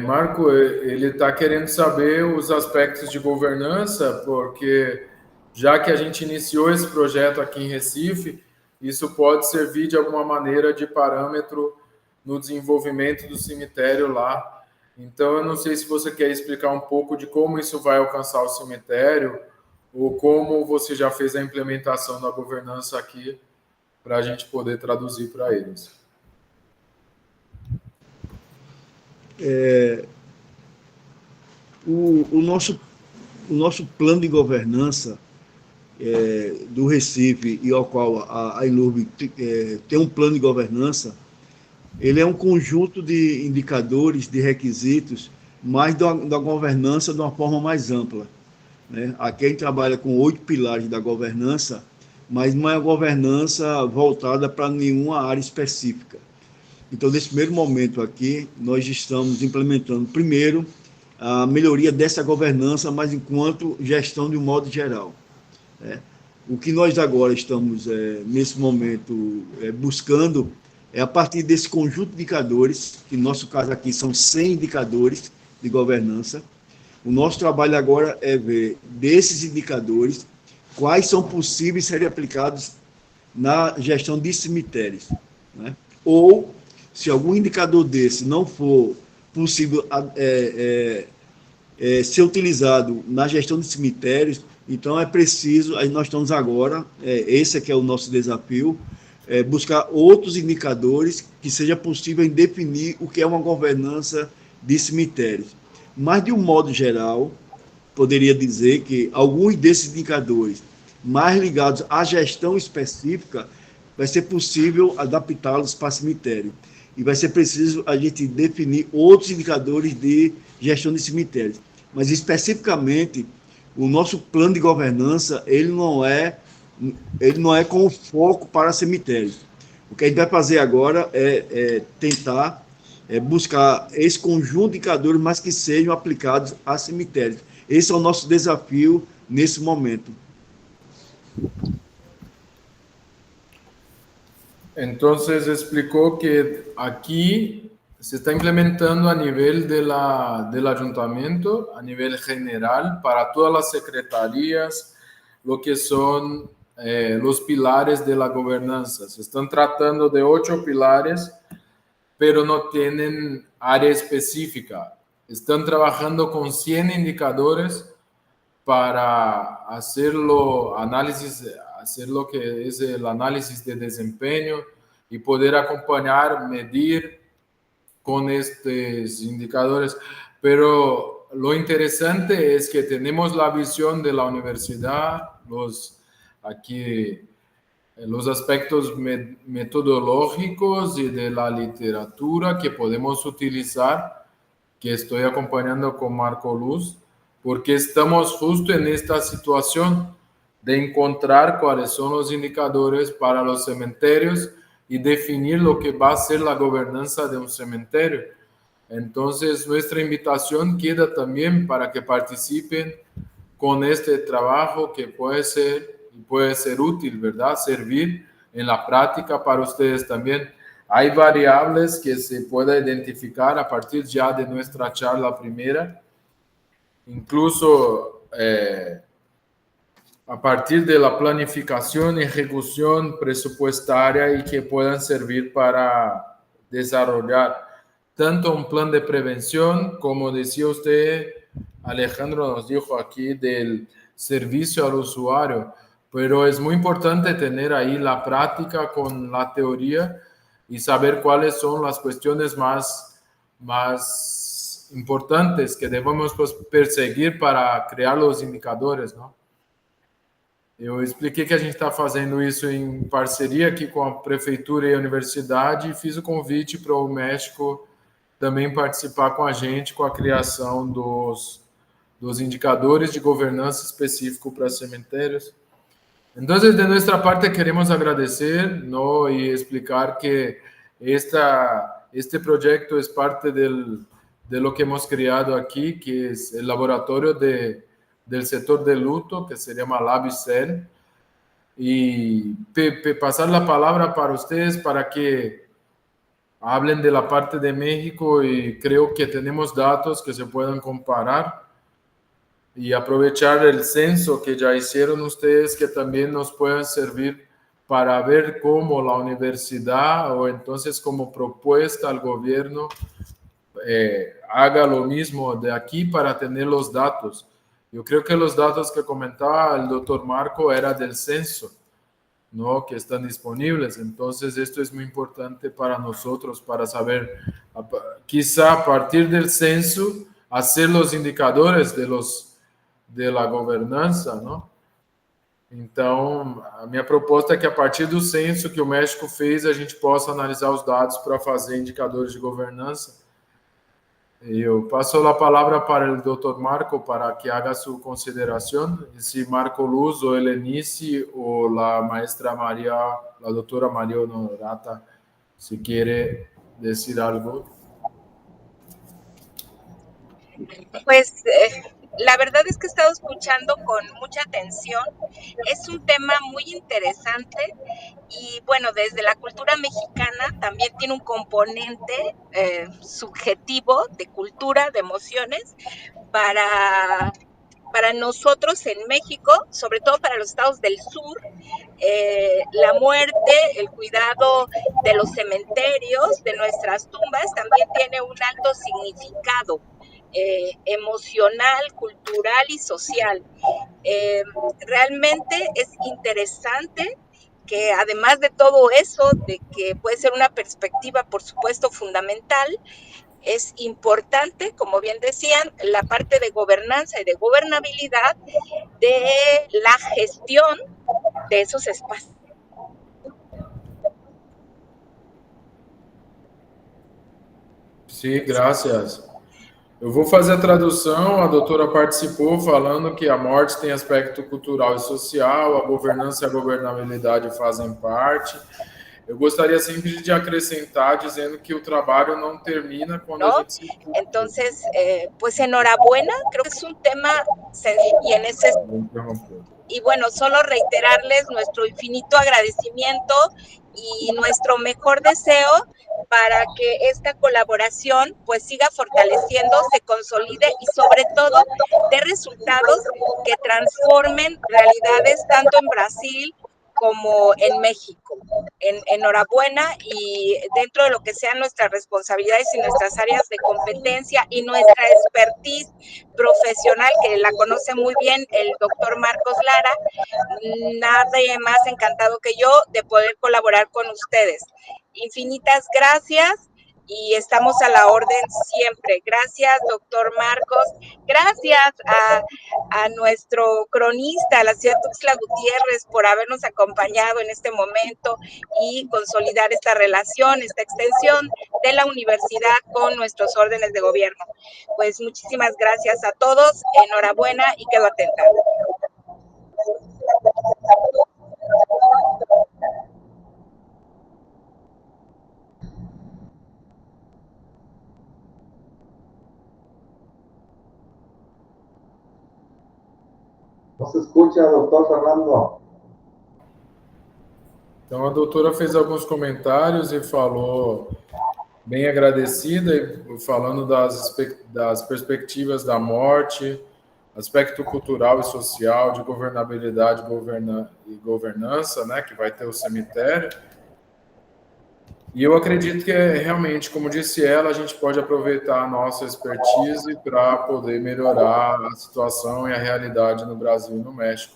Marco, ele está querendo saber os aspectos de governança, porque já que a gente iniciou esse projeto aqui em Recife, isso pode servir de alguma maneira de parâmetro no desenvolvimento do cemitério lá. Então, eu não sei se você quer explicar um pouco de como isso vai alcançar o cemitério ou como você já fez a implementação da governança aqui para a gente poder traduzir para eles. O nosso plano de governança do Recife, e ao qual a INLURB tem um plano de governança, ele é um conjunto de indicadores, de requisitos, mais da governança de uma forma mais ampla, né? Aqui a gente trabalha com 8 pilares da governança, mas não é a governança voltada para nenhuma área específica. Então, nesse primeiro momento aqui, nós estamos implementando, primeiro, a melhoria dessa governança, mas enquanto gestão de um modo geral, né? O que nós agora estamos, nesse momento, buscando é, a partir desse conjunto de indicadores, que no nosso caso aqui são 100 indicadores de governança, o nosso trabalho agora é ver desses indicadores quais são possíveis serem aplicados na gestão de cemitérios, né? Ou, se algum indicador desse não for possível ser utilizado na gestão de cemitérios, então é preciso, aí nós estamos agora, esse aqui é o nosso desafio, buscar outros indicadores que seja possível definir o que é uma governança de cemitérios. Mas, de um modo geral, poderia dizer que alguns desses indicadores mais ligados à gestão específica vai ser possível adaptá-los para cemitério. E vai ser preciso a gente definir outros indicadores de gestão de cemitérios. Mas, especificamente, o nosso plano de governança, ele não é com foco para cemitérios. O que a gente vai fazer agora é tentar buscar esse conjunto de indicadores, mas que sejam aplicados a cemitérios. Esse é o nosso desafio nesse momento. Entonces explicó que aquí se está implementando a nivel del ayuntamiento, a nivel general, para todas las secretarías, lo que son los pilares de la gobernanza. Se están tratando de 8 pilares, pero no tienen área específica. Están trabajando con 100 indicadores para hacer lo que es el análisis de desempeño y poder acompañar, medir con estos indicadores. Pero lo interesante es que tenemos la visión de la universidad, los aspectos metodológicos y de la literatura que podemos utilizar, que estoy acompañando con Marco Luz, porque estamos justo en esta situación de encontrar cuáles son los indicadores para los cementerios y definir lo que va a ser la gobernanza de un cementerio. Entonces, nuestra invitación queda también para que participen con este trabajo que puede ser útil, ¿verdad? Servir en la práctica para ustedes también. Hay variables que se puede identificar a partir ya de nuestra charla primera, incluso a partir de la planificación y ejecución presupuestaria y que puedan servir para desarrollar tanto un plan de prevención, como decía usted, Alejandro nos dijo aquí, del servicio al usuario, pero es muy importante tener ahí la práctica con la teoría y saber cuáles son las cuestiones más importantes que debemos perseguir para crear los indicadores, ¿no? Eu expliquei que a gente está fazendo isso em parceria aqui com a prefeitura e a universidade e fiz o convite para o México também participar com a gente com a criação dos indicadores de governança específico para cemitérios. Então, de nossa parte, queremos agradecer, ¿no? Y explicar que este proyecto es parte de lo que hemos creado aquí, que es el laboratorio del sector de luto, que se llama LabCell, y pasar la palabra para ustedes para que hablen de la parte de México, y creo que tenemos datos que se puedan comparar y aprovechar el censo que ya hicieron ustedes, que también nos puedan servir para ver cómo la universidad o entonces como propuesta al gobierno haga lo mismo de aquí para tener los datos. Yo creo que los datos que comentaba el doctor Marco era del censo, ¿no? Que están disponibles. Entonces, esto es muy importante para nosotros, para saber, quizá a partir del censo, hacer los indicadores de la gobernança, ¿no? Então, a minha proposta é que a partir do censo que o México fez, a gente possa analisar os dados para fazer indicadores de governança. Eu passo a palavra para o Dr. Marco para que haga sua consideração. E se Marco Luz ou Helenice ou a maestra Maria, a doutora Maria Honorata, se quer dizer algo. Pues la verdad es que he estado escuchando con mucha atención. Es un tema muy interesante y bueno, desde la cultura mexicana también tiene un componente subjetivo de cultura, de emociones para nosotros en México, sobre todo para los estados del sur. La muerte, el cuidado de los cementerios, de nuestras tumbas, también tiene un alto significado emocional, cultural y social. Realmente es interesante que además de todo eso, de que puede ser una perspectiva, por supuesto, fundamental, es importante, como bien decían, la parte de gobernanza y de gobernabilidad de la gestión de esos espacios. Sí, graças. Eu vou fazer a tradução. A doutora participou falando que a morte tem aspecto cultural e social, a governança e a governabilidade fazem parte. Eu gostaria sempre de acrescentar dizendo que o trabalho não termina quando a ¿no? gente se ocupa. Entonces, pues enhorabuena, creo que es un tema y en ese Vou interromper. y bueno, solo reiterarles nuestro infinito agradecimiento y nuestro mejor deseo para que esta colaboración pues siga fortaleciendo, se consolide y sobre todo dé resultados que transformen realidades tanto en Brasil como en México. Enhorabuena y dentro de lo que sean nuestras responsabilidades y nuestras áreas de competencia y nuestra expertise profesional, que la conoce muy bien el doctor Marcos Lara, nadie más encantado que yo de poder colaborar con ustedes. Infinitas gracias y estamos a la orden siempre. Gracias, doctor Marcos. Gracias a nuestro cronista, a la ciudad Tuxtla Gutiérrez, por habernos acompañado en este momento y consolidar esta relación, esta extensión de la universidad con nuestros órdenes de gobierno. Pues muchísimas gracias a todos, enhorabuena y quedo atenta. No se escucha, doctor Fernando. Então, a doutora fez alguns comentários e falou, bem agradecida, falando das perspectivas da morte, aspecto cultural e social, de governabilidade e governança, né, que vai ter o cemitério. E eu acredito que, realmente, como disse ela, a gente pode aproveitar a nossa expertise para poder melhorar a situação e a realidade no Brasil e no México.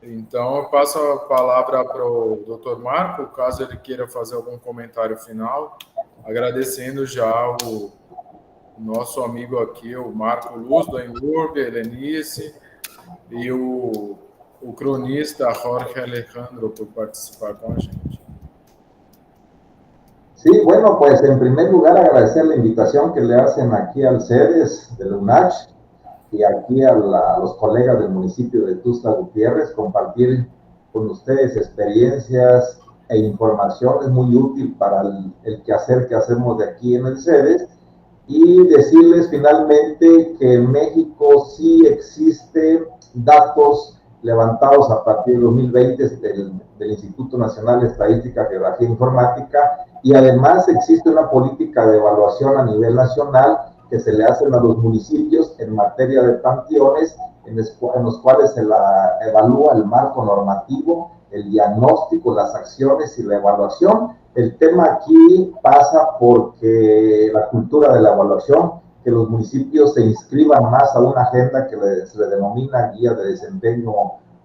Então, eu passo a palavra para o Dr. Marco, caso ele queira fazer algum comentário final, agradecendo já o nosso amigo aqui, o Marco Luz, do Enurbe, Helenice, e o cronista Jorge Alejandro por participar con a gente. Sí, bueno, pues en primer lugar agradecer la invitación que le hacen aquí al CEDES del UNACH y aquí a los colegas del municipio de Tuxtla Gutiérrez, compartir con ustedes experiencias e información es muy útil para el quehacer que hacemos de aquí en el CEDES, y decirles finalmente que en México sí existen datos levantados a partir del 2020 del Instituto Nacional de Estadística, Geografía e Informática, y además existe una política de evaluación a nivel nacional que se le hacen a los municipios en materia de panteones, en los cuales se la evalúa el marco normativo, el diagnóstico, las acciones y la evaluación. El tema aquí pasa porque la cultura de la evaluación, que los municipios se inscriban más a una agenda que se le denomina Guía de Desempeño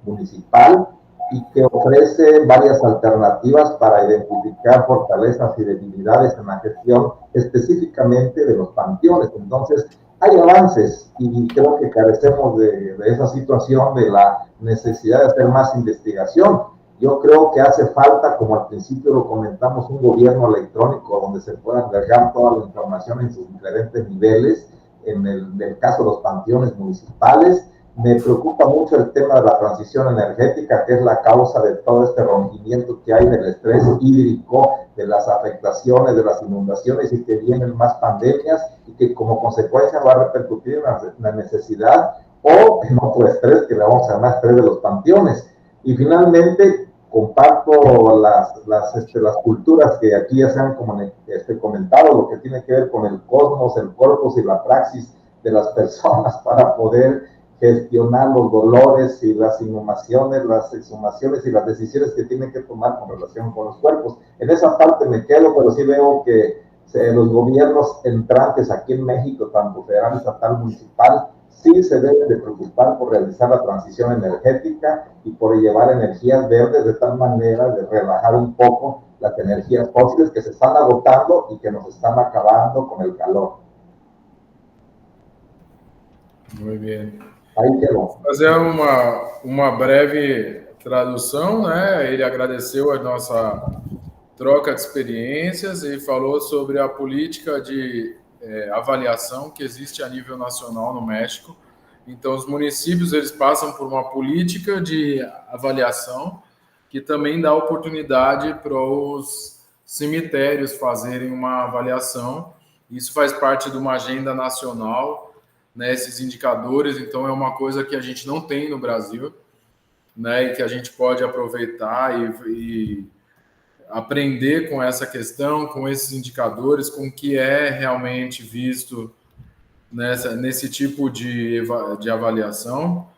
Municipal y que ofrece varias alternativas para identificar fortalezas y debilidades en la gestión específicamente de los panteones. Entonces, hay avances y creo que carecemos de esa situación, de la necesidad de hacer más investigación. Yo creo que hace falta, como al principio lo comentamos, un gobierno electrónico donde se pueda agregar toda la información en sus diferentes niveles. En el caso de los panteones municipales, me preocupa mucho el tema de la transición energética, que es la causa de todo este rompimiento que hay del estrés hídrico, de las afectaciones, de las inundaciones y que vienen más pandemias y que como consecuencia va a repercutir en la necesidad o en otro estrés que le vamos a llamar estrés de los panteones. Y finalmente, comparto las culturas que aquí ya se han comentado, lo que tiene que ver con el cosmos, el corpus y la praxis de las personas para poder gestionar los dolores y las inhumaciones, las exhumaciones y las decisiones que tienen que tomar con relación con los cuerpos. En esa parte me quedo, pero sí veo que los gobiernos entrantes aquí en México, tanto federal, estatal, municipal, sí se deben de preocupar por realizar la transición energética y por llevar energías verdes de tal manera de relajar un poco las energías fósiles que se están agotando y que nos están acabando con el calor. Muy bien. Aí quedou. Vou fazer uma breve tradução, né? Ele agradeceu a nossa troca de experiências e falou sobre a política de avaliação que existe a nível nacional no México. Então, os municípios eles passam por uma política de avaliação que também dá oportunidade para os cemitérios fazerem uma avaliação. Isso faz parte de uma agenda nacional, né, esses indicadores. Então, é uma coisa que a gente não tem no Brasil, né, e que a gente pode aproveitar e aprender com essa questão, com esses indicadores, com o que é realmente visto nesse tipo de avaliação,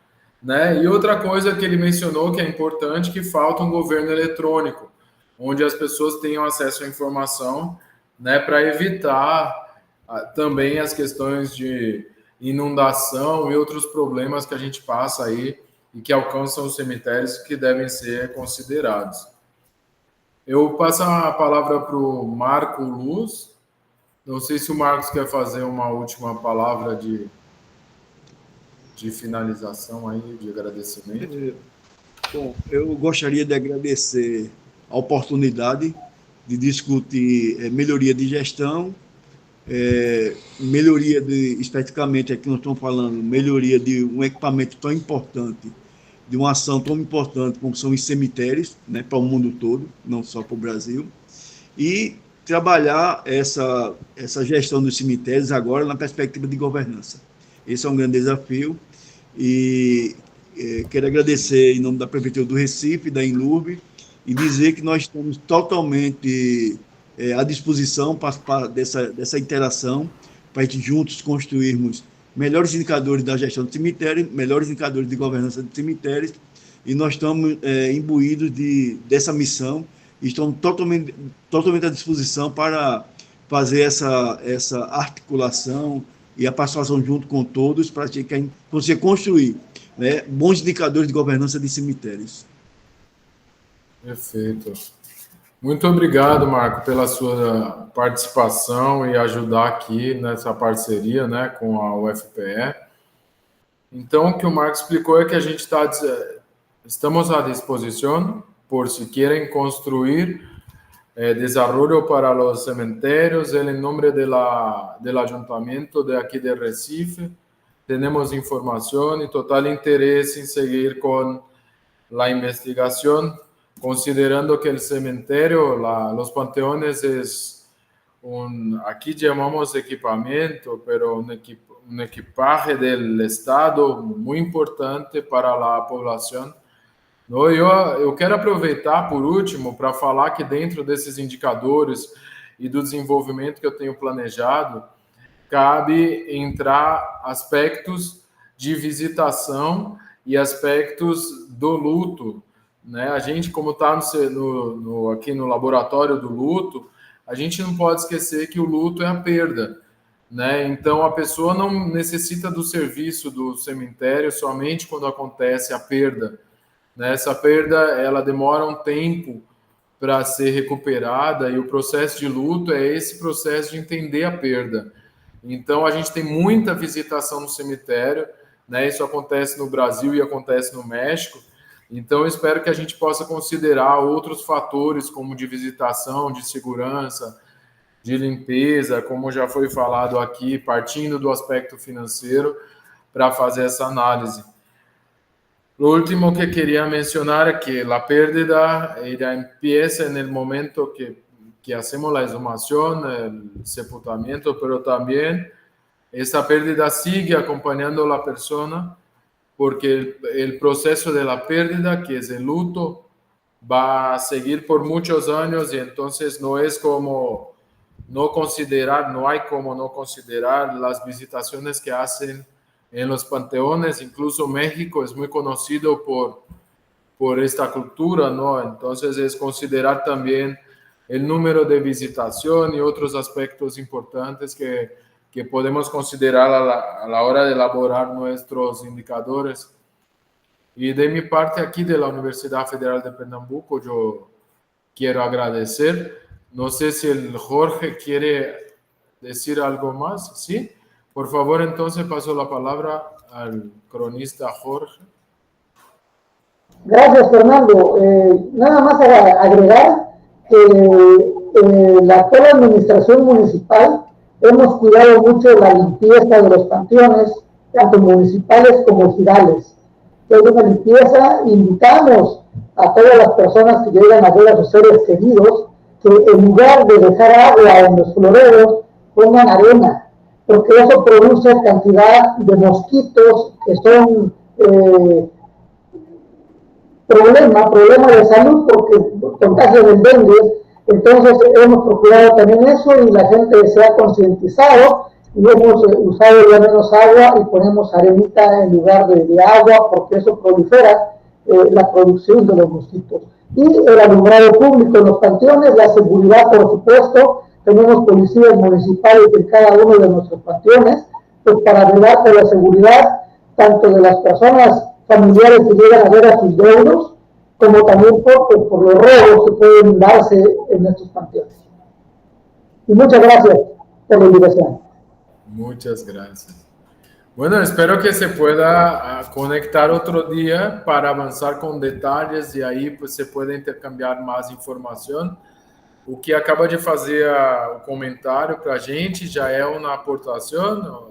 né? E outra coisa que ele mencionou que é importante, que falta um governo eletrônico, onde as pessoas tenham acesso à informação, né, para evitar também as questões de inundação e outros problemas que a gente passa aí e que alcançam os cemitérios que devem ser considerados. Eu passo a palavra para o Marco Luz. Não sei se o Marcos quer fazer uma última palavra de finalização aí, de agradecimento. Bom, eu gostaria de agradecer a oportunidade de discutir melhoria de gestão, melhoria especificamente aqui nós estamos falando, melhoria de um equipamento tão importante, de uma ação tão importante como são os cemitérios, né, para o mundo todo, não só para o Brasil, e trabalhar essa gestão dos cemitérios agora na perspectiva de governança. Esse é um grande desafio e quero agradecer em nome da Prefeitura do Recife, da Inlurb, e dizer que nós estamos totalmente à disposição dessa interação para a gente juntos construirmos melhores indicadores da gestão do cemitério, melhores indicadores de governança de cemitérios, e nós estamos imbuídos dessa missão e estamos totalmente à disposição para fazer essa articulação e a participação junto com todos para que a gente consiga construir, né, bons indicadores de governança de cemitérios. Perfeito. Muito obrigado, Marco, pela sua participação e ajudar aqui nessa parceria, né, com a UFPE. Então, o que o Marco explicou é que a gente estamos à disposição por si quieren construir desarrollo para los cementerios en el nombre del ayuntamiento de aquí de Recife. Tenemos información y total interés en seguir con la investigación, considerando que el cementerio, los panteones es aquí llamamos equipamiento, pero un equipaje del Estado muy importante para la población. Eu quero aproveitar, por último, para falar que dentro desses indicadores e do desenvolvimento que eu tenho planejado, cabe entrar aspectos de visitação e aspectos do luto, né? A gente, como está aqui no laboratório do luto, a gente não pode esquecer que o luto é a perda, né? Então, a pessoa não necessita do serviço do cemitério somente quando acontece a perda. Essa perda, ela demora um tempo para ser recuperada e o processo de luto é esse processo de entender a perda. Então, a gente tem muita visitação no cemitério, né? Isso acontece no Brasil e acontece no México. Então, eu espero que a gente possa considerar outros fatores, como de visitação, de segurança, de limpeza, como já foi falado aqui, partindo do aspecto financeiro, para fazer essa análise. Lo último que quería mencionar es que la pérdida ella empieza en el momento que hacemos la exhumación, el sepultamiento, pero también esa pérdida sigue acompañando a la persona porque el proceso de la pérdida, que es el luto, va a seguir por muchos años y entonces no hay como no considerar las visitaciones que hacen en los panteones. Incluso México es muy conocido por esta cultura, ¿no? Entonces es considerar también el número de visitación y otros aspectos importantes que podemos considerar a la hora de elaborar nuestros indicadores. Y de mi parte aquí de la Universidad Federal de Pernambuco, yo quiero agradecer. No sé si el Jorge quiere decir algo más, ¿sí? Por favor, entonces paso la palabra al cronista Jorge. Gracias, Fernando. Nada más a agregar que la actual administración municipal hemos cuidado mucho la limpieza de los panteones, tanto municipales como ejidales. Es una limpieza, invitamos a todas las personas que llegan a ver a sus seres queridos que en lugar de dejar agua en los floreros, pongan arena, porque eso produce cantidad de mosquitos que son problema de salud porque contagian el dengue. Entonces hemos procurado también eso y la gente se ha concientizado y hemos usado ya menos agua y ponemos arenita en lugar de agua porque eso prolifera la producción de los mosquitos. Y el alumbrado público en los panteones, la seguridad, por supuesto, tenemos policías municipales en cada uno de nuestros panteones, pues para velar por la seguridad tanto de las personas familiares que llegan a ver a sus deudos, como también por los robos que pueden darse en estos panteones. Y muchas gracias por la invitación. Muchas gracias. Bueno, espero que se pueda conectar otro día para avançar com detalhes e aí você pueda intercambiar mais informação. O que acaba de fazer o comentário para a gente já é uma aportação,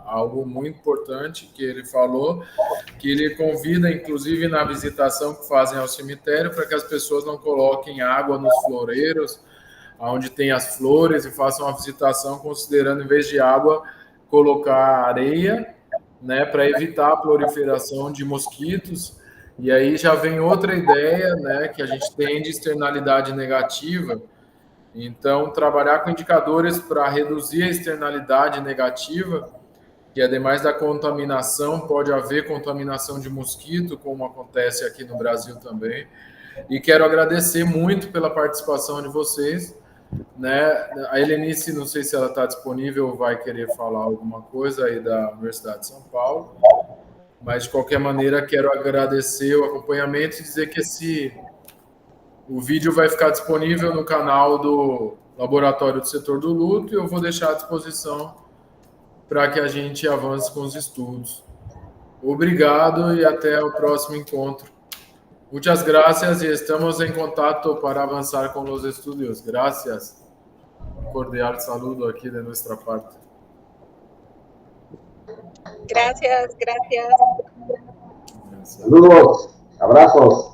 algo muito importante que ele falou, que ele convida, inclusive, na visitação que fazem ao cemitério, para que as pessoas não coloquem água nos floreiros, onde tem as flores, e façam uma visitação considerando, em vez de água, colocar areia, né, para evitar a proliferação de mosquitos. E aí já vem outra ideia, né, que a gente tem de externalidade negativa. Então, trabalhar com indicadores para reduzir a externalidade negativa, que ademais da contaminação, pode haver contaminação de mosquito, como acontece aqui no Brasil também. E quero agradecer muito pela participação de vocês, né? A Helenice, não sei se ela está disponível ou vai querer falar alguma coisa aí da Universidade de São Paulo, mas de qualquer maneira quero agradecer o acompanhamento e dizer que o vídeo vai ficar disponível no canal do Laboratório do Setor do Luto e eu vou deixar à disposição para que a gente avance com os estudos. Obrigado e até o próximo encontro. Muchas gracias y estamos en contacto para avanzar con los estudios. Gracias. Un cordial saludo aquí de nuestra parte. Gracias. Saludos, abrazos.